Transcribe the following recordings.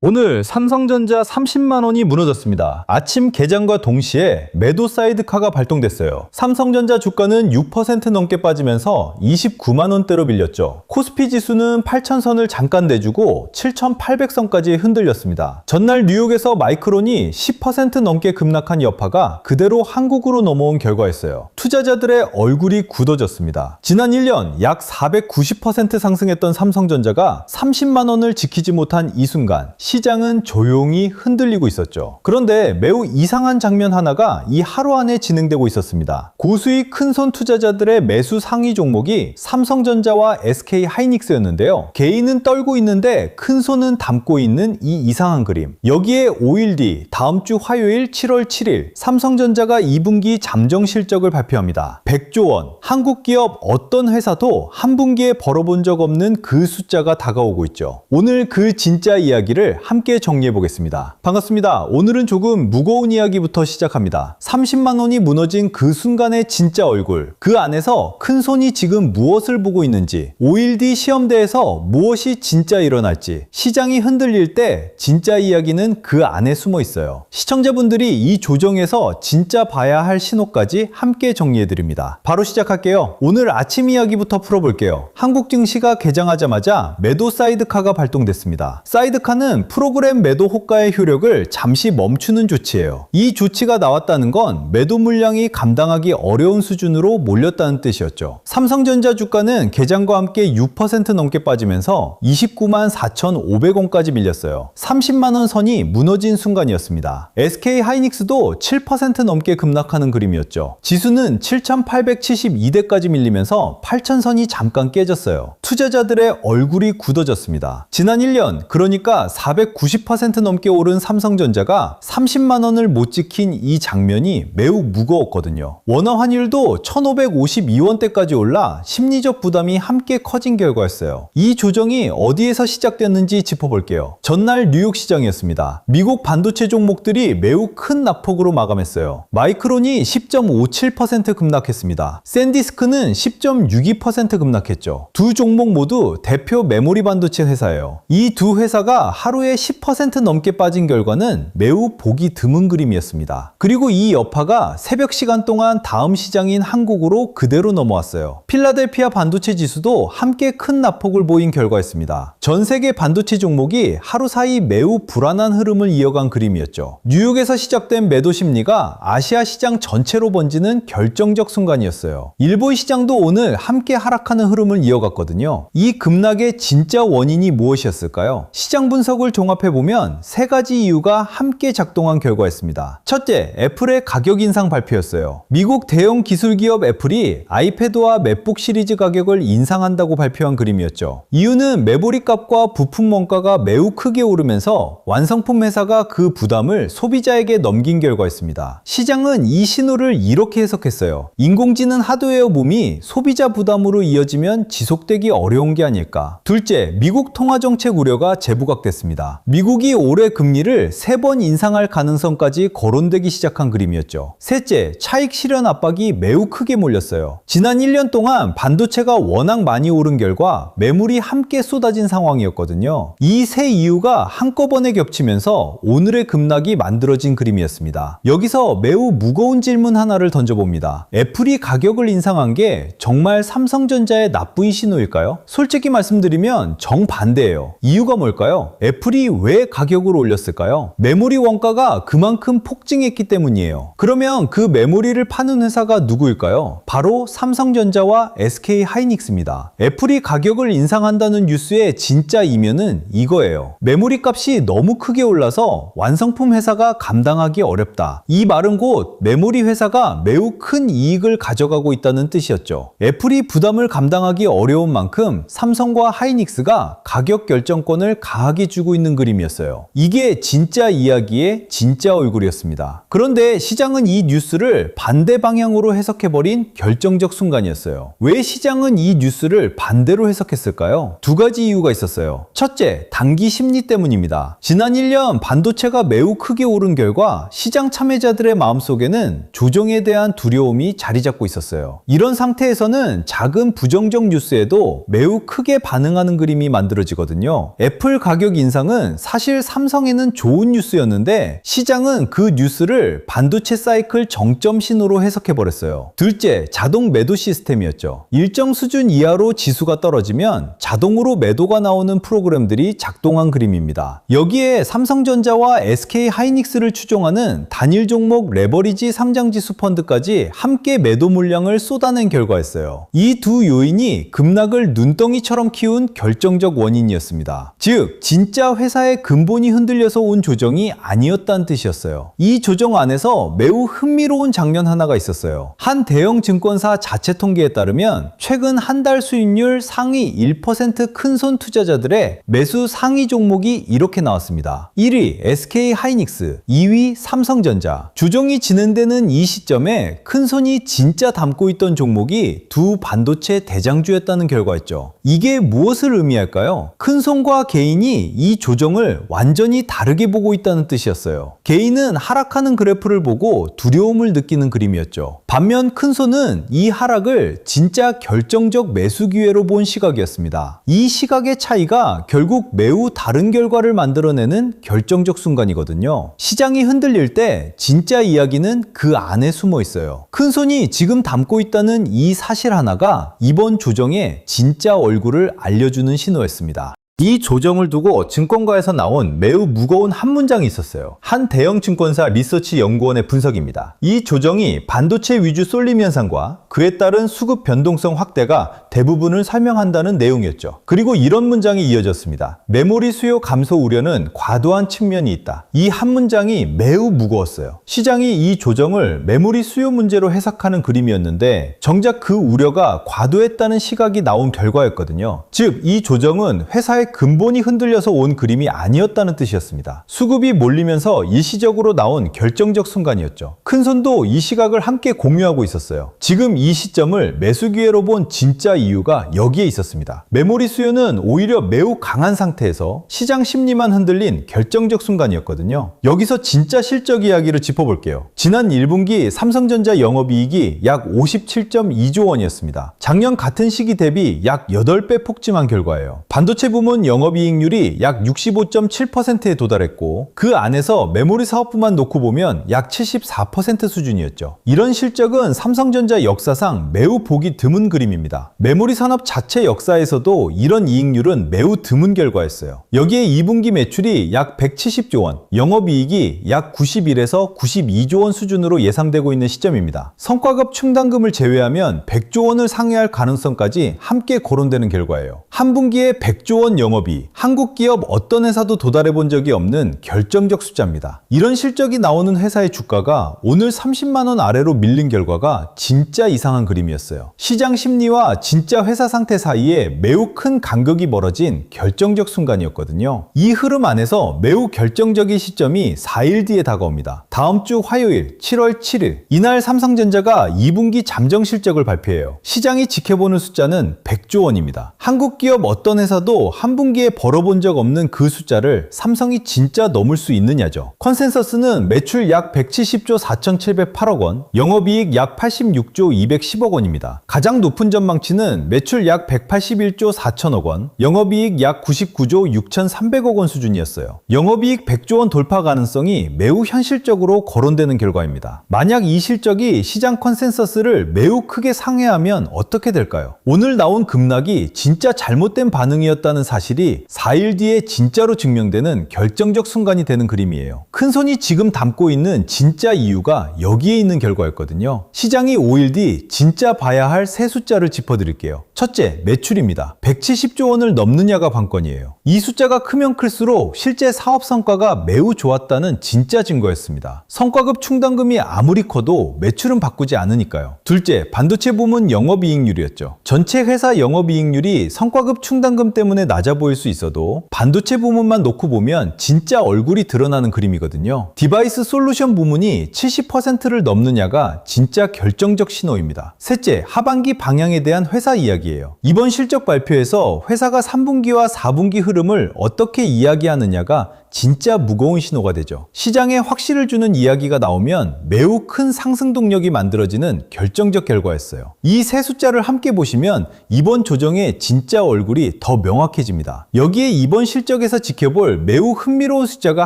오늘 삼성전자 30만 원이 무너졌습니다. 아침 개장과 동시에 매도 사이드카가 발동됐어요. 삼성전자 주가는 6% 넘게 빠지면서 29만 원대로 밀렸죠. 코스피 지수는 8,000선을 잠깐 내주고 7,800선까지 흔들렸습니다. 전날 뉴욕에서 마이크론이 10% 넘게 급락한 여파가 그대로 한국으로 넘어온 결과였어요. 투자자들의 얼굴이 굳어졌습니다. 지난 1년 약 490% 상승했던 삼성전자가 30만 원을 지키지 못한 이 순간 시장은 조용히 흔들리고 있었죠. 그런데 매우 이상한 장면 하나가 이 하루 안에 진행되고 있었습니다. 고수익 큰손 투자자들의 매수 상위 종목이 삼성전자와 SK 하이닉스였는데요. 개인은 떨고 있는데 큰손은 담고 있는 이 이상한 그림. 여기에 5일 뒤 다음 주 화요일 7월 7일 삼성전자가 2분기 잠정 실적을 발표합니다. 100조 원. 한국 기업 어떤 회사도 한 분기에 벌어본 적 없는 그 숫자가 다가오고 있죠. 오늘 그 진짜 이야기를 함께 정리해 보겠습니다. 반갑습니다. 오늘은 조금 무거운 이야기부터 시작합니다. 30만 원이 무너진 그 순간의 진짜 얼굴. 그 안에서 큰 손이 지금 무엇을 보고 있는지, 5일 뒤 시험대에서 무엇이 진짜 일어날지, 시장이 흔들릴 때 진짜 이야기는 그 안에 숨어 있어요. 시청자분들이 이 조정에서 진짜 봐야 할 신호까지 함께 정리해 드립니다. 바로 시작할게요. 오늘 아침 이야기부터 풀어볼게요. 한국 증시가 개장하자마자 매도 사이드카가 발동됐습니다. 사이드카는 프로그램 매도 호가의 효력을 잠시 멈추는 조치예요. 이 조치가 나왔다는 건 매도 물량이 감당하기 어려운 수준으로 몰렸다는 뜻이었죠. 삼성전자 주가는 개장과 함께 6% 넘게 빠지면서 29만 4,500원까지 밀렸어요. 30만 원 선이 무너진 순간이었습니다. SK 하이닉스도 7% 넘게 급락하는 그림이었죠. 지수는 7,872대까지 밀리면서 8,000선이 잠깐 깨졌어요. 투자자들의 얼굴이 굳어졌습니다. 지난 1년, 그러니까 490% 넘게 오른 삼성전자가 30만 원을 못 지킨 이 장면이 매우 무거웠거든요. 원화 환율도 1,552원대까지 올라 심리적 부담이 함께 커진 결과였어요. 이 조정이 어디에서 시작됐는지 짚어볼게요. 전날 뉴욕 시장이었습니다. 미국 반도체 종목들이 매우 큰 낙폭으로 마감했어요. 마이크론이 10.57% 급락했습니다. 샌디스크는 10.62% 급락했죠. 두 종목 모두 대표 메모리 반도체 회사예요. 이 두 회사가 하루에 10% 넘게 빠진 결과는 매우 보기 드문 그림이었습니다. 그리고 이 여파가 새벽 시간 동안 다음 시장인 한국으로 그대로 넘어왔어요. 필라델피아 반도체 지수도 함께 큰 낙폭을 보인 결과였습니다. 전 세계 반도체 종목이 하루 사이 매우 불안한 흐름을 이어간 그림이었죠. 뉴욕에서 시작된 매도 심리가 아시아 시장 전체로 번지는 결정적 순간이었어요. 일본 시장도 오늘 함께 하락하는 흐름을 이어갔거든요. 이 급락의 진짜 원인이 무엇이었을까요? 시장 분석을 종합해보면 세 가지 이유가 함께 작동한 결과였습니다. 첫째, 애플의 가격 인상 발표였어요. 미국 대형 기술기업 애플이 아이패드와 맥북 시리즈 가격을 인상한다고 발표한 그림이었죠. 이유는 메모리 값과 부품 원가가 매우 크게 오르면서 완성품 회사가 그 부담을 소비자에게 넘긴 결과였습니다. 시장은 이 신호를 이렇게 해석했어요. 인공지능 하드웨어 붐이 소비자 부담으로 이어지면 지속되기 어려운 게 아닐까. 둘째, 미국 통화정책 우려가 재부각됐습니다. 미국이 올해 금리를 3번 인상할 가능성까지 거론되기 시작한 그림이었죠. 셋째, 차익 실현 압박이 매우 크게 몰렸어요. 지난 1년 동안 반도체가 워낙 많이 오른 결과 매물이 함께 쏟아진 상황이었거든요. 이 세 이유가 한꺼번에 겹치면서 오늘의 급락이 만들어진 그림이었습니다. 여기서 매우 무거운 질문 하나를 던져봅니다. 애플이 가격을 인상한 게 정말 삼성전자의 나쁜 신호일까요? 솔직히 말씀드리면 정반대예요. 이유가 뭘까요? 애플이 왜 가격을 올렸을까요? 메모리 원가가 그만큼 폭증했기 때문이에요. 그러면 그 메모리를 파는 회사가 누구일까요? 바로 삼성전자와 SK 하이닉스입니다. 애플이 가격을 인상한다는 뉴스의 진짜 이면은 이거예요. 메모리 값이 너무 크게 올라서 완성품 회사가 감당하기 어렵다. 이 말은 곧 메모리 회사가 매우 큰 이익을 가져가고 있다는 뜻이었죠. 애플이 부담을 감당하기 어려운 만큼 삼성과 하이닉스가 가격 결정권을 강하게 주고 있는 그림이었어요. 이게 진짜 이야기의 진짜 얼굴이었습니다. 그런데 시장은 이 뉴스를 반대 방향으로 해석해버린 결정적 순간이었어요. 왜 시장은 이 뉴스를 반대로 해석했을까요? 두 가지 이유가 있었어요. 첫째, 단기 심리 때문입니다. 지난 1년 반도체가 매우 크게 오른 결과 시장 참여자들의 마음속에는 조정에 대한 두려움이 자리 잡고 있었어요. 이런 상태에서는 작은 부정적 뉴스에도 매우 크게 반응하는 그림이 만들어지거든요. 애플 가격 인상은 상황은 사실 삼성에는 좋은 뉴스였는데 시장은 그 뉴스를 반도체 사이클 정점 신호로 해석해버렸어요. 둘째, 자동 매도 시스템이었죠. 일정 수준 이하로 지수가 떨어지면 자동으로 매도가 나오는 프로그램들이 작동한 그림입니다. 여기에 삼성전자와 SK하이닉스를 추종하는 단일 종목 레버리지 상장지수 펀드까지 함께 매도 물량을 쏟아낸 결과였어요. 이 두 요인이 급락을 눈덩이처럼 키운 결정적 원인이었습니다. 즉, 진짜 회사의 근본이 흔들려서 온 조정이 아니었다는 뜻이었어요. 이 조정 안에서 매우 흥미로운 장면 하나가 있었어요. 한 대형 증권사 자체 통계에 따르면 최근 한 달 수익률 상위 1% 큰손 투자자들의 매수 상위 종목이 이렇게 나왔습니다. 1위 SK하이닉스, 2위 삼성전자. 조정이 진행되는 이 시점에 큰손이 진짜 담고 있던 종목이 두 반도체 대장주였다는 결과였죠. 이게 무엇을 의미할까요? 큰손과 개인이 이 조정을 완전히 다르게 보고 있다는 뜻이었어요. 개인은 하락하는 그래프를 보고 두려움을 느끼는 그림이었죠. 반면 큰손은 이 하락을 진짜 결정적 매수 기회로 본 시각이었습니다. 이 시각의 차이가 결국 매우 다른 결과를 만들어내는 결정적 순간이거든요. 시장이 흔들릴 때 진짜 이야기는 그 안에 숨어 있어요. 큰손이 지금 담고 있다는 이 사실 하나가 이번 조정의 진짜 얼굴을 알려주는 신호였습니다. 이 조정을 두고 증권가에서 나온 매우 무거운 한 문장이 있었어요. 한 대형 증권사 리서치 연구원의 분석입니다. 이 조정이 반도체 위주 쏠림 현상과 그에 따른 수급 변동성 확대가 대부분을 설명한다는 내용이었죠. 그리고 이런 문장이 이어졌습니다. 메모리 수요 감소 우려는 과도한 측면이 있다. 이 한 문장이 매우 무거웠어요. 시장이 이 조정을 메모리 수요 문제로 해석하는 그림이었는데 정작 그 우려가 과도했다는 시각이 나온 결과였거든요. 즉, 이 조정은 회사의 근본이 흔들려서 온 그림이 아니었다는 뜻이었습니다. 수급이 몰리면서 일시적으로 나온 결정적 순간이었죠. 큰손도 이 시각을 함께 공유하고 있었어요. 지금 이 시점을 매수 기회로 본 진짜 이유가 여기에 있었습니다. 메모리 수요는 오히려 매우 강한 상태에서 시장 심리만 흔들린 결정적 순간이었거든요. 여기서 진짜 실적 이야기를 짚어볼게요. 지난 1분기 삼성전자 영업이익이 약 57.2조 원이었습니다. 작년 같은 시기 대비 약 8배 폭증한 결과예요. 반도체 부문 영업이익률이 약 65.7%에 도달했고 그 안에서 메모리 사업부만 놓고 보면 약 74% 수준이었죠. 이런 실적은 삼성전자 역사상 매우 보기 드문 그림입니다. 메모리 산업 자체 역사에서도 이런 이익률은 매우 드문 결과였어요. 여기에 2분기 매출이 약 170조 원, 영업이익이 약 91에서 92조 원 수준으로 예상되고 있는 시점입니다. 성과급 충당금을 제외하면 100조 원을 상회할 가능성까지 함께 거론되는 결과예요. 한 분기에 100조 원 영업이 한국 기업 어떤 회사도 도달해 본 적이 없는 결정적 숫자입니다. 이런 실적이 나오는 회사의 주가가 오늘 30만 원 아래로 밀린 결과가 진짜 이상한 그림이었어요. 시장 심리와 진짜 회사 상태 사이에 매우 큰 간격이 멀어진 결정적 순간이었거든요. 이 흐름 안에서 매우 결정적인 시점이 4일 뒤에 다가옵니다. 다음 주 화요일 7월 7일 이날 삼성전자가 2분기 잠정 실적을 발표해요. 시장이 지켜보는 숫자는 100조 원입니다. 한국 기업 어떤 회사도 한 분기에 벌어본 적 없는 그 숫자를 삼성이 진짜 넘을 수 있느냐죠. 컨센서스는 매출 약 170조 4,708억 원, 영업이익 약 86조 210억 원입니다. 가장 높은 전망치는 매출 약 181조 4천억 원, 영업이익 약 99조 6,300억 원 수준이었어요. 영업이익 100조 원 돌파 가능성이 매우 현실적으로 거론되는 결과입니다. 만약 이 실적이 시장 컨센서스를 매우 크게 상회하면 어떻게 될까요? 오늘 나온 급락이 진짜 잘못된 반응이었다는 사실이 4일 뒤에 진짜로 증명되는 결정적 순간이 되는 그림이에요. 큰손이 지금 담고 있는 진짜 이유가 여기에 있는 결과였거든요. 시장이 5일 뒤 진짜 봐야 할 세 숫자를 짚어드릴게요. 첫째, 매출입니다. 170조 원을 넘느냐가 관건이에요. 이 숫자가 크면 클수록 실제 사업 성과가 매우 좋았다는 진짜 증거였습니다. 성과급 충당금이 아무리 커도 매출은 바꾸지 않으니까요. 둘째, 반도체 부문 영업이익률이었죠. 전체 회사 영업이익률이 성과급 충당금 때문에 낮아 보일 수 있어도 반도체 부문만 놓고 보면 진짜 얼굴이 드러나는 그림이거든요. 디바이스 솔루션 부문이 70%를 넘느냐가 진짜 결정적 신호입니다. 셋째, 하반기 방향에 대한 회사 이야기예요. 이번 실적 발표에서 회사가 3분기와 4분기 흐름을 어떻게 이야기하느냐가 진짜 무거운 신호가 되죠. 시장에 확신을 주는 이야기가 나오면 매우 큰 상승 동력이 만들어지는 결정적 결과였어요. 이 세 숫자를 함께 보시면 이번 조정의 진짜 얼굴이 더 명확해집니다. 여기에 이번 실적에서 지켜볼 매우 흥미로운 숫자가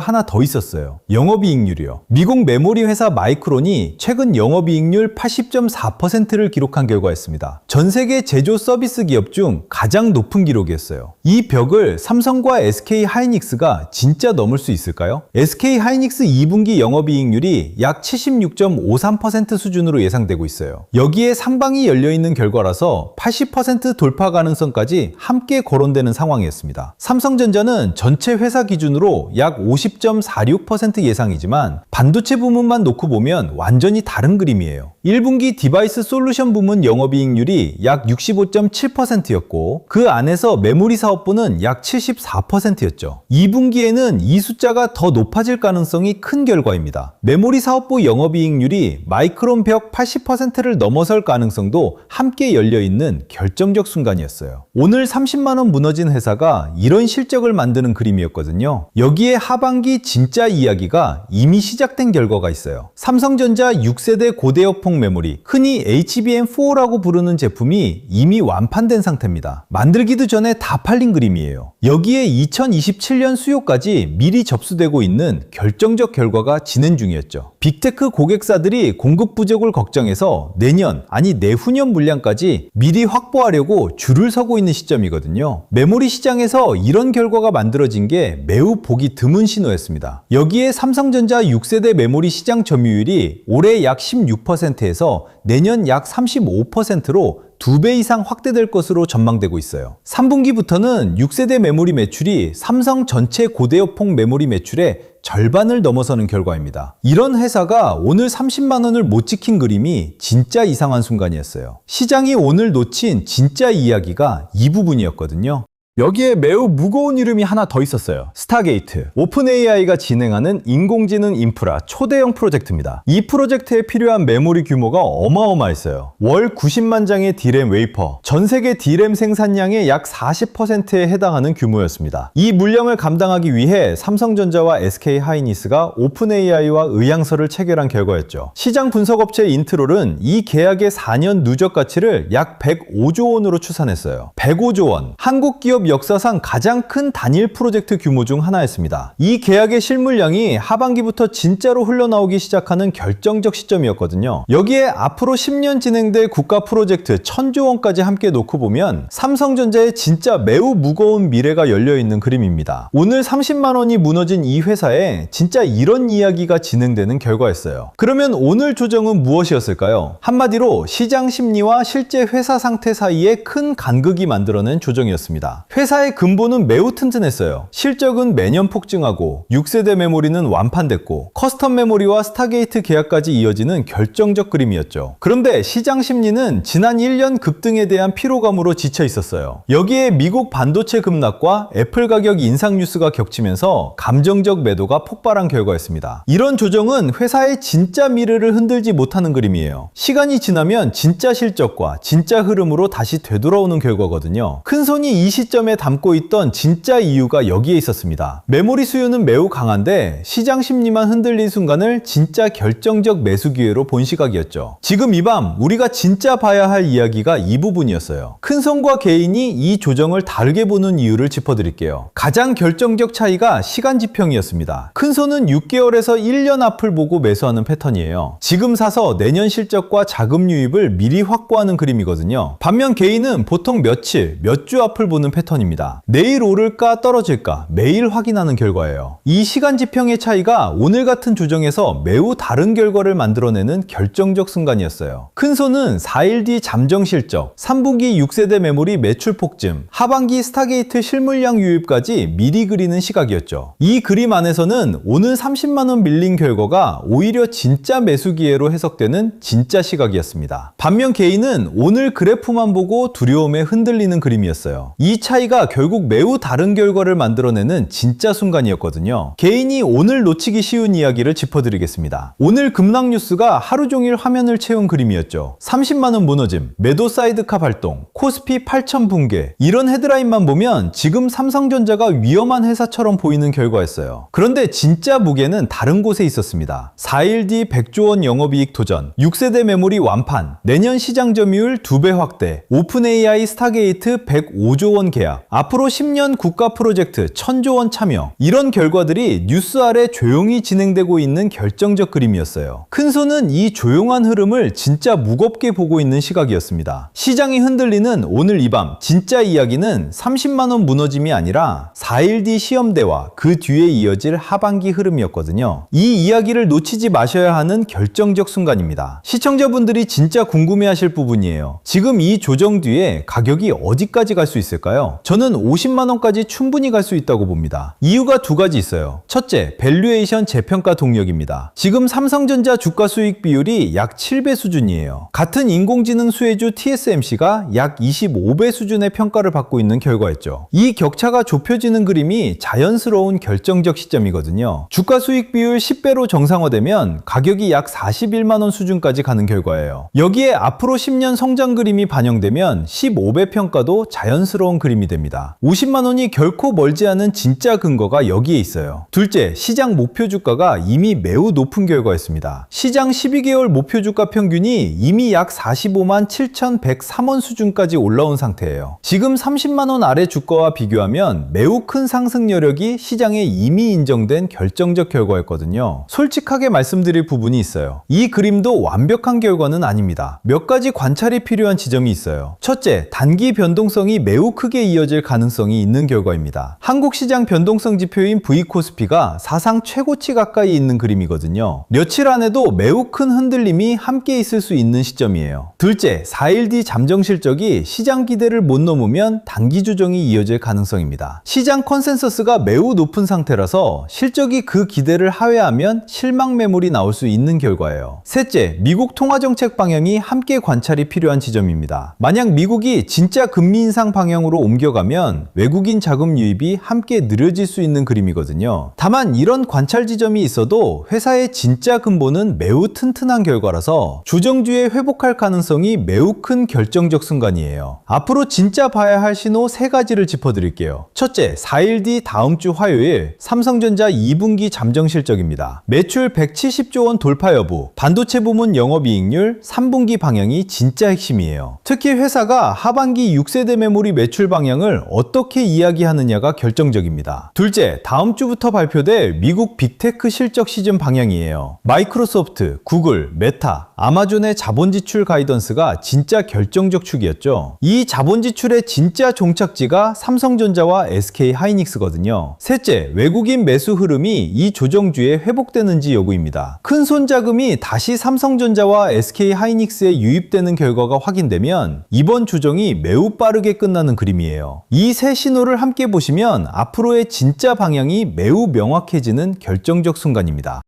하나 더 있었어요. 영업이익률이요. 미국 메모리 회사 마이크론이 최근 영업이익률 80.4%를 기록한 결과였습니다. 전 세계 제조 서비스 기업 중 가장 높은 기록이었어요. 이 벽을 삼성과 SK 하이닉스가 진짜 넘을 수 있을까요? SK 하이닉스 2분기 영업이익률이 약 76.53% 수준으로 예상되고 있어요. 여기에 상방이 열려있는 결과라서 80% 돌파 가능성까지 함께 거론되는 상황이었습니다. 삼성전자는 전체 회사 기준으로 약 50.46% 예상이지만 반도체 부문만 놓고 보면 완전히 다른 그림이에요. 1분기 디바이스 솔루션 부문 영업이익률이 약 65.7%였고 그 안에서 메모리 사업부는 약 74%였죠. 2분기에는 이 숫자가 더 높아질 가능성이 큰 결과입니다. 메모리 사업부 영업이익률이 마이크론 벽 80%를 넘어설 가능성도 함께 열려있는 결정적 순간이었어요. 오늘 30만원 무너진 회사가 이런 실적을 만드는 그림이었거든요. 여기에 하반기 진짜 이야기가 이미 시작된 결과가 있어요. 삼성전자 6세대 고대역폭 메모리, 흔히 HBM4라고 부르는 제품이 이미 완판된 상태입니다. 만들기도 전에 다 팔린 그림이에요. 여기에 2027년 수요까지 미리 접수되고 있는 결정적 결과가 진행 중이었죠. 빅테크 고객사들이 공급 부족을 걱정해서 내년, 아니 내후년 물량까지 미리 확보하려고 줄을 서고 있는 시점이거든요. 메모리 시장에서 이런 결과가 만들어진 게 매우 보기 드문 신호였습니다. 여기에 삼성전자 6세대 메모리 시장 점유율이 올해 약 16%에서 내년 약 35%로 2배 이상 확대될 것으로 전망되고 있어요. 3분기부터는 6세대 메모리 매출이 삼성 전체 고대역폭 메모리 매출의 절반을 넘어서는 결과입니다. 이런 회사가 오늘 30만원을 못 지킨 그림이 진짜 이상한 순간이었어요. 시장이 오늘 놓친 진짜 이야기가 이 부분이었거든요. 여기에 매우 무거운 이름이 하나 더 있었어요. 스타게이트. 오픈AI가 진행하는 인공지능 인프라 초대형 프로젝트입니다. 이 프로젝트에 필요한 메모리 규모가 어마어마했어요. 월 90만 장의 D램 웨이퍼, 전 세계 D램 생산량의 약 40%에 해당하는 규모였습니다. 이 물량을 감당하기 위해 삼성전자와 SK 하이닉스가 오픈AI와 의향서를 체결한 결과였죠. 시장 분석업체 인트롤은 이 계약의 4년 누적 가치를 약 105조 원으로 추산했어요. 105조 원. 한국 기업 역사상 가장 큰 단일 프로젝트 규모 중 하나였습니다. 이 계약의 실물량이 하반기부터 진짜로 흘러나오기 시작하는 결정적 시점이었거든요. 여기에 앞으로 10년 진행될 국가 프로젝트 1000조 원까지 함께 놓고 보면 삼성전자의 진짜 매우 무거운 미래가 열려있는 그림입니다. 오늘 30만 원이 무너진 이 회사에 진짜 이런 이야기가 진행되는 결과였어요. 그러면 오늘 조정은 무엇이었을까요? 한마디로 시장 심리와 실제 회사 상태 사이에 큰 간극이 만들어낸 조정이었습니다. 회사의 근본은 매우 튼튼했어요. 실적은 매년 폭증하고 6세대 메모리는 완판됐고 커스텀 메모리와 스타게이트 계약까지 이어지는 결정적 그림이었죠. 그런데 시장 심리는 지난 1년 급등에 대한 피로감으로 지쳐 있었어요. 여기에 미국 반도체 급락과 애플 가격 인상 뉴스가 겹치면서 감정적 매도가 폭발한 결과였습니다. 이런 조정은 회사의 진짜 미래를 흔들지 못하는 그림이에요. 시간이 지나면 진짜 실적과 진짜 흐름으로 다시 되돌아오는 결과거든요. 큰손이 이 시점에 담고 있던 진짜 이유가 여기에 있었습니다. 메모리 수요는 매우 강한데 시장 심리만 흔들린 순간을 진짜 결정적 매수 기회로 본 시각이었죠. 지금 이 밤 우리가 진짜 봐야 할 이야기가 이 부분이었어요. 큰손과 개인이 이 조정을 다르게 보는 이유를 짚어드릴게요. 가장 결정적 차이가 시간 지평이었습니다. 큰손은 6개월에서 1년 앞을 보고 매수하는 패턴이에요. 지금 사서 내년 실적과 자금 유입을 미리 확보하는 그림이거든요. 반면 개인은 보통 며칠, 몇 주 앞을 보는 패턴입니다. 내일 오를까 떨어질까 매일 확인하는 결과예요. 이 시간 지평의 차이가 오늘 같은 조정에서 매우 다른 결과를 만들어내는 결정적 순간이었어요. 큰손은 4일 뒤 잠정 실적, 3분기 6세대 메모리 매출 폭증, 하반기 스타게이트 실물량 유입까지 미리 그리는 시각이었죠. 이 그림 안에서는 오늘 30만원 밀린 결과가 오히려 진짜 매수 기회로 해석되는 진짜 시각이었습니다. 반면 개인은 오늘 그래프만 보고 두려움에 흔들리는 그림이었어요. 이 차이 차이가 결국 매우 다른 결과를 만들어내는 진짜 순간이었거든요. 개인이 오늘 놓치기 쉬운 이야기를 짚어드리겠습니다. 오늘 급락 뉴스가 하루 종일 화면을 채운 그림이었죠. 30만원 무너짐, 매도 사이드카 발동, 코스피 8천 붕괴. 이런 헤드라인만 보면 지금 삼성전자가 위험한 회사처럼 보이는 결과였어요. 그런데 진짜 무게는 다른 곳에 있었습니다. 4일 뒤 100조 원 영업이익 도전, 6세대 메모리 완판, 내년 시장 점유율 2배 확대, 오픈 AI 스타게이트 105조 원 계약, 앞으로 10년 국가 프로젝트 1000조 원 참여. 이런 결과들이 뉴스 아래 조용히 진행되고 있는 결정적 그림이었어요. 큰손은 이 조용한 흐름을 진짜 무겁게 보고 있는 시각이었습니다. 시장이 흔들리는 오늘 이 밤 진짜 이야기는 30만원 무너짐이 아니라 4일 뒤 시험대와 그 뒤에 이어질 하반기 흐름이었거든요. 이 이야기를 놓치지 마셔야 하는 결정적 순간입니다. 시청자분들이 진짜 궁금해하실 부분이에요. 지금 이 조정 뒤에 가격이 어디까지 갈 수 있을까요? 저는 50만원까지 충분히 갈 수 있다고 봅니다. 이유가 두 가지 있어요. 첫째, 밸류에이션 재평가 동력입니다. 지금 삼성전자 주가 수익 비율이 약 7배 수준이에요. 같은 인공지능 수혜주 TSMC가 약 25배 수준의 평가를 받고 있는 결과였죠. 이 격차가 좁혀지는 그림이 자연스러운 결정적 시점이거든요. 주가 수익 비율 10배로 정상화되면 가격이 약 41만원 수준까지 가는 결과예요. 여기에 앞으로 10년 성장 그림이 반영되면 15배 평가도 자연스러운 그림이 됩니다. 50만원이 결코 멀지 않은 진짜 근거가 여기에 있어요. 둘째, 시장 목표 주가가 이미 매우 높은 결과였습니다. 시장 12개월 목표 주가 평균이 이미 약 45만 7,103원 수준까지 올라온 상태예요. 지금 30만원 아래 주가와 비교하면 매우 큰 상승 여력이 시장에 이미 인정된 결정적 결과였거든요. 솔직하게 말씀드릴 부분이 있어요. 이 그림도 완벽한 결과는 아닙니다. 몇 가지 관찰이 필요한 지점이 있어요. 첫째, 단기 변동성이 매우 크게 이어질 가능성이 있는 결과입니다. 한국 시장 변동성 지표인 V코스피가 사상 최고치 가까이 있는 그림이거든요. 며칠 안에도 매우 큰 흔들림이 함께 있을 수 있는 시점이에요. 둘째, 4일 뒤 잠정 실적이 시장 기대를 못 넘으면 단기 조정이 이어질 가능성입니다. 시장 컨센서스가 매우 높은 상태라서 실적이 그 기대를 하회하면 실망 매물이 나올 수 있는 결과예요. 셋째, 미국 통화정책 방향이 함께 관찰이 필요한 지점입니다. 만약 미국이 진짜 금리 인상 방향으로 옮겨가면 외국인 자금 유입이 함께 느려질 수 있는 그림이거든요. 다만 이런 관찰 지점이 있어도 회사의 진짜 근본은 매우 튼튼한 결과라서 조정 뒤에 회복할 가능성이 매우 큰 결정적 순간이에요. 앞으로 진짜 봐야 할 신호 3가지를 짚어드릴게요. 첫째, 4일 뒤 다음 주 화요일 삼성전자 2분기 잠정 실적입니다. 매출 170조 원 돌파 여부, 반도체 부문 영업이익률 3분기 방향이 진짜 핵심이에요. 특히 회사가 하반기 6세대 메모리 매출 방향을 어떻게 이야기하느냐가 결정적입니다. 둘째, 다음 주부터 발표될 미국 빅테크 실적 시즌 방향이에요. 마이크로소프트, 구글, 메타, 아마존의 자본 지출 가이던스가 진짜 결정적 축이었죠. 이 자본 지출의 진짜 종착지가 삼성전자와 SK 하이닉스거든요. 셋째, 외국인 매수 흐름이 이 조정주에 회복되는지 여부입니다. 큰손 자금이 다시 삼성전자와 SK 하이닉스에 유입되는 결과가 확인되면 이번 조정이 매우 빠르게 끝나는 그림이에요. 이 세 신호를 함께 보시면 앞으로의 진짜 방향이 매우 명확해지는 결정적 순간입니다.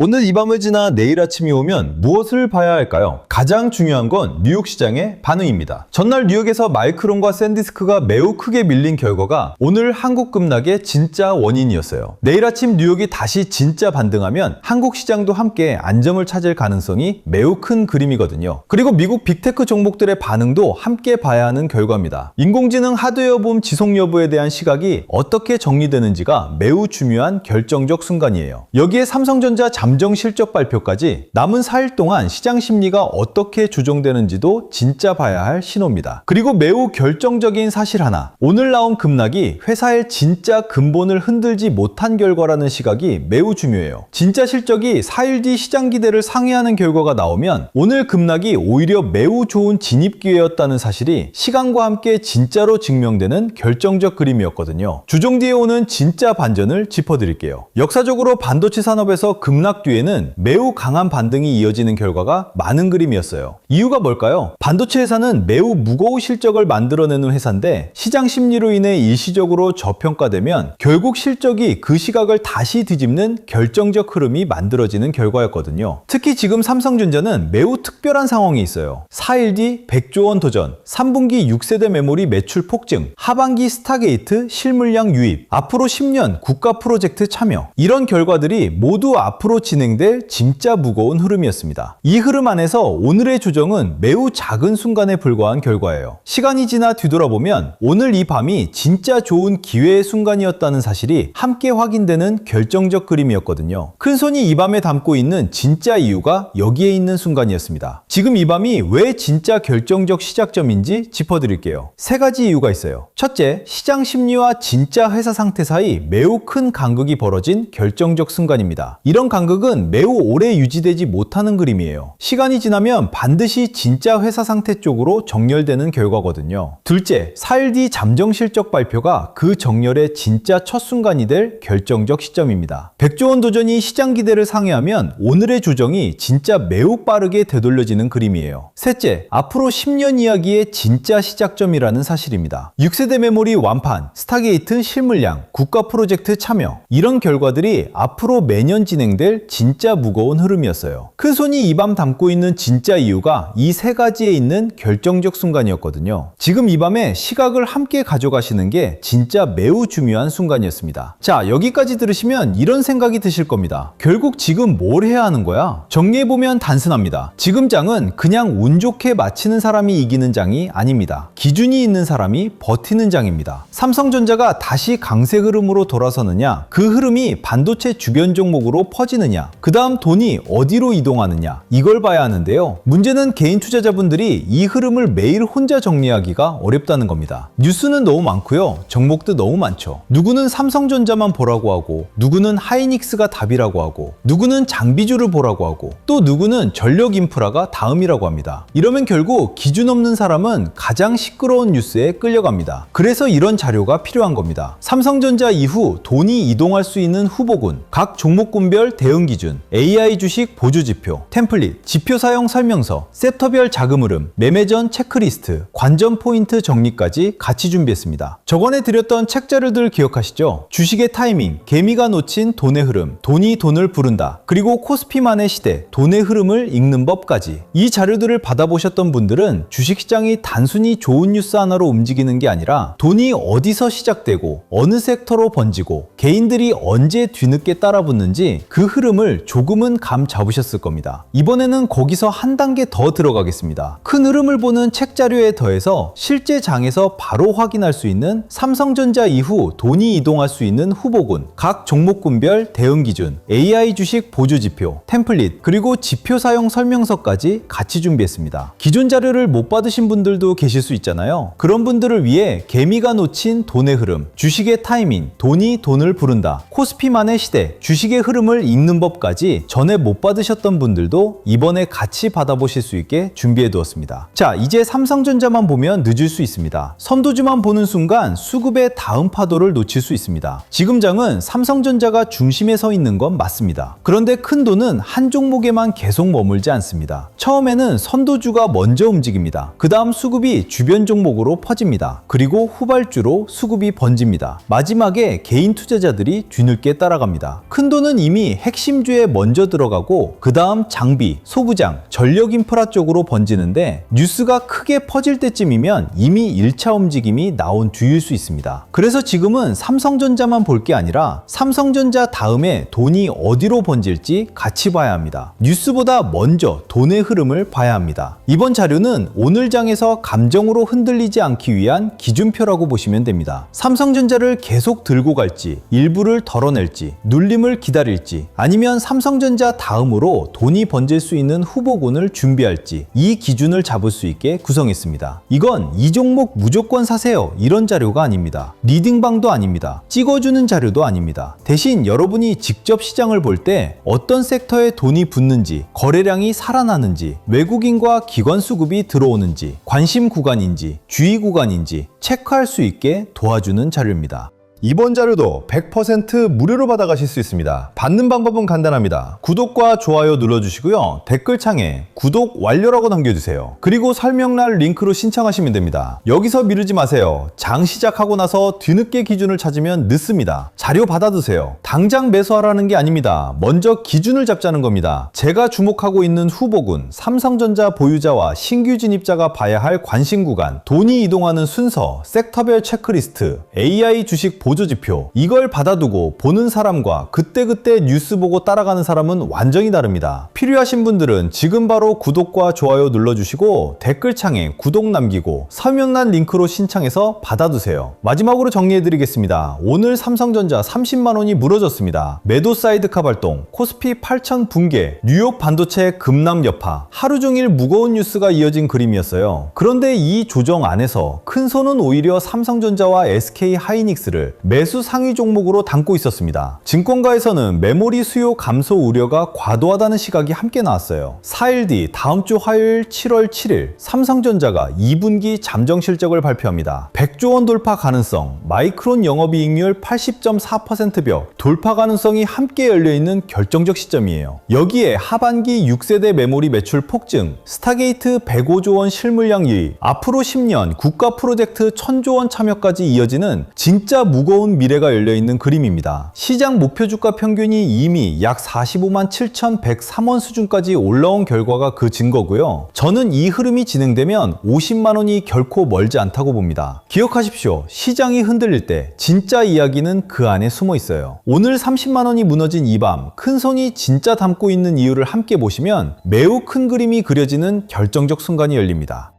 오늘 이 밤을 지나 내일 아침이 오면 무엇을 봐야 할까요? 가장 중요한 건 뉴욕 시장의 반응입니다. 전날 뉴욕에서 마이크론과 샌디스크가 매우 크게 밀린 결과가 오늘 한국 급락의 진짜 원인이었어요. 내일 아침 뉴욕이 다시 진짜 반등하면 한국 시장도 함께 안정을 찾을 가능성이 매우 큰 그림이거든요. 그리고 미국 빅테크 종목들의 반응도 함께 봐야 하는 결과입니다. 인공지능 하드웨어 붐 지속 여부에 대한 시각이 어떻게 정리되는지가 매우 중요한 결정적 순간이에요. 여기에 삼성전자 잠정 실적 발표까지 남은 4일 동안 시장 심리가 어떻게 조정되는지도 진짜 봐야 할 신호입니다. 그리고 매우 결정적인 사실 하나, 오늘 나온 급락이 회사의 진짜 근본을 흔들지 못한 결과라는 시각이 매우 중요해요. 진짜 실적이 4일 뒤 시장 기대를 상회하는 결과가 나오면 오늘 급락이 오히려 매우 좋은 진입 기회였다는 사실이 시간과 함께 진짜로 증명되는 결정적 그림이었거든요. 주종 뒤에 오는 진짜 반전을 짚어드릴게요. 역사적으로 반도체 산업에서 급락 등락 뒤에는 매우 강한 반등이 이어지는 결과가 많은 그림이었어요. 이유가 뭘까요? 반도체 회사는 매우 무거운 실적을 만들어내는 회사인데 시장 심리로 인해 일시적으로 저평가되면 결국 실적이 그 시각을 다시 뒤집는 결정적 흐름이 만들어지는 결과였거든요. 특히 지금 삼성전자는 매우 특별한 상황이 있어요. 4일 뒤 100조 원 도전, 3분기 6세대 메모리 매출 폭증, 하반기 스타게이트 실물량 유입, 앞으로 10년 국가 프로젝트 참여, 이런 결과들이 모두 앞으로 진행될 진짜 무거운 흐름이었습니다. 이 흐름 안에서 오늘의 조정은 매우 작은 순간에 불과한 결과예요. 시간이 지나 뒤돌아보면 오늘 이 밤이 진짜 좋은 기회의 순간이었다는 사실이 함께 확인되는 결정적 그림이었거든요. 큰손이 이 밤에 담고 있는 진짜 이유가 여기에 있는 순간이었습니다. 지금 이 밤이 왜 진짜 결정적 시작점인지 짚어드릴게요. 세 가지 이유가 있어요. 첫째, 시장 심리와 진짜 회사 상태 사이 매우 큰 간극이 벌어진 결정적 순간입니다. 이런 간극은 매우 오래 유지되지 못하는 그림이에요. 시간이 지나면 반드시 진짜 회사 상태 쪽으로 정렬되는 결과거든요. 둘째, 4일 뒤 잠정 실적 발표가 그 정렬의 진짜 첫 순간이 될 결정적 시점입니다. 100조 원 도전이 시장 기대를 상회하면 오늘의 조정이 진짜 매우 빠르게 되돌려지는 그림이에요. 셋째, 앞으로 10년 이야기의 진짜 시작점이라는 사실입니다. 6세대 메모리 완판, 스타게이트 실물량, 국가 프로젝트 참여, 이런 결과들이 앞으로 매년 진행될 진짜 무거운 흐름이었어요. 큰손이 이 밤 담고 있는 진짜 이유가 이 세 가지에 있는 결정적 순간이었거든요. 지금 이 밤에 시각을 함께 가져가시는 게 진짜 매우 중요한 순간이었습니다. 자, 여기까지 들으시면 이런 생각이 드실 겁니다. 결국 지금 뭘 해야 하는 거야? 정리해보면 단순합니다. 지금 장은 그냥 운 좋게 마치는 사람이 이기는 장이 아닙니다. 기준이 있는 사람이 버티는 장입니다. 삼성전자가 다시 강세 흐름으로 돌아서느냐, 그 흐름이 반도체 주변 종목으로 퍼지느냐, 그 다음 돈이 어디로 이동하느냐, 이걸 봐야 하는데요. 문제는 개인 투자자분들이 이 흐름을 매일 혼자 정리하기가 어렵다는 겁니다. 뉴스는 너무 많고요. 종목도 너무 많죠. 누구는 삼성전자만 보라고 하고, 누구는 하이닉스가 답이라고 하고, 누구는 장비주를 보라고 하고, 또 누구는 전력 인프라가 다음이라고 합니다. 이러면 결국 기준 없는 사람은 가장 시끄러운 뉴스에 끌려갑니다. 그래서 이런 자료가 필요한 겁니다. 삼성전자 이후 돈이 이동할 수 있는 후보군, 각 종목군별 대응 기준, AI 주식 보조 지표, 템플릿, 지표 사용 설명서, 섹터별 자금 흐름, 매매 전 체크리스트, 관전 포인트 정리까지 같이 준비했습니다. 저번에 드렸던 책 자료들 기억하시죠? 주식의 타이밍, 개미가 놓친 돈의 흐름, 돈이 돈을 부른다, 그리고 코스피만의 시대, 돈의 흐름을 읽는 법까지. 이 자료들을 받아보셨던 분들은 주식시장이 단순히 좋은 뉴스 하나로 움직이는 게 아니라 돈이 어디서 시작되고 어느 섹터로 번지고 개인들이 언제 뒤늦게 따라붙는지 그 흐름을 조금은 감 잡으셨을 겁니다. 이번에는 거기서 한 단계 더 들어가겠습니다. 큰 흐름을 보는 책 자료에 더해서 실제 장에서 바로 확인할 수 있는 삼성전자 이후 돈이 이동할 수 있는 후보군, 각 종목군별 대응 기준, AI 주식 보조 지표, 템플릿, 그리고 지표 사용 설명서까지 같이 준비했습니다. 기존 자료를 못 받으신 분들도 계실 수 있잖아요. 그런 분들을 위해 개미가 놓친 돈의 흐름, 주식의 타이밍, 돈이 돈을 부른다, 코스피만의 시대, 주식의 흐름을 읽는 법까지 전에 못 받으셨던 분들도 이번에 같이 받아보실 수 있게 준비해 두었습니다. 자, 이제 삼성전자만 보면 늦을 수 있습니다. 선도주만 보는 순간 수급의 다음 파도를 놓칠 수 있습니다. 지금 장은 삼성전자가 중심에 서 있는 건 맞습니다. 그런데 큰 돈은 한 종목에만 계속 머물지 않습니다. 처음에는 선도주가 먼저 움직입니다. 그 다음 수급이 주변 종목으로 퍼집니다. 그리고 후발주로 수급이 번집니다. 마지막에 개인 투자자들이 뒤늦게 따라갑니다. 큰 돈은 이미 핵심주에 먼저 들어가고 그 다음 장비, 소부장, 전력 인프라 쪽으로 번지는데 뉴스가 크게 퍼질 때쯤이면 이미 1차 움직임이 나온 뒤일 수 있습니다. 그래서 지금은 삼성전자만 볼 게 아니라 삼성전자 다음에 돈이 어디로 번질지 같이 봐야 합니다. 뉴스보다 먼저 돈의 흐름을 봐야 합니다. 이번 자료는 오늘 장에서 감정으로 흔들리지 않기 위한 기준표라고 보시면 됩니다. 삼성전자를 계속 들고 갈지, 일부를 덜어낼지, 눌림을 기다릴지, 아니면 삼성전자 다음으로 돈이 번질 수 있는 후보군을 준비할지, 이 기준을 잡을 수 있게 구성했습니다. 이건 이 종목 무조건 사세요 이런 자료가 아닙니다. 리딩방도 아닙니다. 찍어주는 자료도 아닙니다. 대신 여러분이 직접 시장을 볼 때 어떤 섹터에 돈이 붙는지, 거래량이 살아나는지, 외국인과 기관 수급이 들어오는지, 관심 구간인지, 주의 구간인지 체크할 수 있게 도와주는 자료입니다. 이번 자료도 100% 무료로 받아가실 수 있습니다. 받는 방법은 간단합니다. 구독과 좋아요 눌러주시고요. 댓글창에 구독 완료라고 남겨주세요. 그리고 설명란 링크로 신청하시면 됩니다. 여기서 미루지 마세요. 장 시작하고 나서 뒤늦게 기준을 찾으면 늦습니다. 자료 받아두세요. 당장 매수하라는 게 아닙니다. 먼저 기준을 잡자는 겁니다. 제가 주목하고 있는 후보군, 삼성전자 보유자와 신규 진입자가 봐야 할 관심 구간, 돈이 이동하는 순서, 섹터별 체크리스트, AI 주식 보조지표, 이걸 받아두고 보는 사람과 그때그때 뉴스 보고 따라가는 사람은 완전히 다릅니다. 필요하신 분들은 지금 바로 구독과 좋아요 눌러주시고 댓글창에 구독 남기고 설명란 링크로 신청해서 받아두세요. 마지막으로 정리해드리겠습니다. 오늘 삼성전자 30만원이 무너졌습니다. 매도 사이드카 발동, 코스피 8,000 붕괴, 뉴욕 반도체 급락 여파, 하루 종일 무거운 뉴스가 이어진 그림이었어요. 그런데 이 조정 안에서 큰손은 오히려 삼성전자와 SK 하이닉스를 매수 상위 종목으로 담고 있었습니다. 증권가에서는 메모리 수요 감소 우려가 과도하다는 시각이 함께 나왔어요. 4일 뒤 다음 주 화요일 7월 7일 삼성전자가 2분기 잠정 실적을 발표합니다. 100조 원 돌파 가능성, 마이크론 영업이익률 80.4% 벽, 돌파 가능성이 함께 열려있는 결정적 시점이에요. 여기에 하반기 6세대 메모리 매출 폭증, 스타게이트 105조 원 실물량 유입, 앞으로 10년 국가 프로젝트 1000조 원 참여까지 이어지는 진짜 무거운 미래가 열려있는 그림입니다. 시장 목표 주가 평균이 이미 약 45만 7,103원 수준까지 올라온 결과가 그 증거고요. 저는 이 흐름이 진행되면 50만원이 결코 멀지 않다고 봅니다. 기억하십시오. 시장이 흔들릴 때 진짜 이야기는 그 안에 숨어 있어요. 오늘 30만원이 무너진 이 밤, 큰손이 진짜 담고 있는 이유를 함께 보시면 매우 큰 그림이 그려지는 결정적 순간이 열립니다.